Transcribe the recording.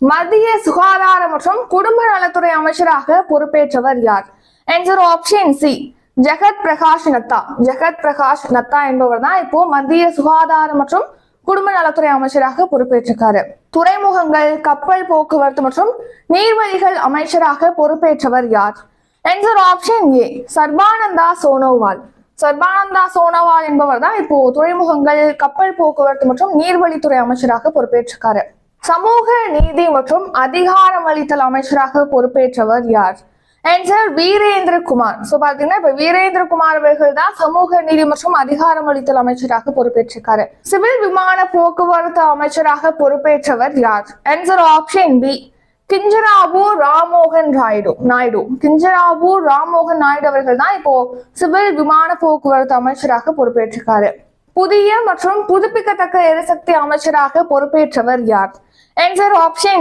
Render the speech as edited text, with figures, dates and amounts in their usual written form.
மத்திய சுகாதார மற்றும் குடும்ப நலத்துறை அமைச்சராக பொறுப்பேற்றவர் யார்? ஆன்சர் ஆப்ஷன் சி, ஜெகத் பிரகாஷ் நத்தா. ஜெகத் பிரகாஷ் நத்தா என்பவர் தான் இப்போ மத்திய சுகாதார மற்றும் குடும்ப நலத்துறை அமைச்சராக பொறுப்பேற்றிருக்காரு. துறைமுகங்கள், கப்பல் போக்குவரத்து மற்றும் நீர்வழிகள் அமைச்சராக பொறுப்பேற்றவர் யார்? Answer option A, Sarbananda Sonowal. Sarbananda Sonowal என்பவர் தான் இப்போ துறைமுகங்கள், கப்பல் போக்குவரத்து மற்றும் நீர்வழித்துறை அமைச்சராக பொறுப்பேற்றிருக்காரு. சமூக நீதி மற்றும் அதிகாரமளித்தல் அமைச்சராக பொறுப்பேற்றவர் யார்? ஆன்சர் வீரேந்திர குமார். சோ பாத்தீங்கன்னா இப்ப வீரேந்திர குமார் அவர்கள் தான் சமூக நீதி மற்றும் அதிகாரமளித்தல் அமைச்சராக பொறுப்பேற்றிருக்காரு. சிவில் விமான போக்குவரத்து அமைச்சராக பொறுப்பேற்றவர் யார்? Answer option B, Kinjarapu Rammohan Naidu. Kinjarapu Rammohan Naidu அவர்கள் தான் இப்போ சிவில் விமான போக்குவரத்து அமைச்சராக பொறுப்பேற்றிருக்காரு. புதிய மற்றும் புதுப்பிக்கத்தக்க எரிசக்தி அமைச்சராக பொறுப்பேற்றவர் யார்? Answer option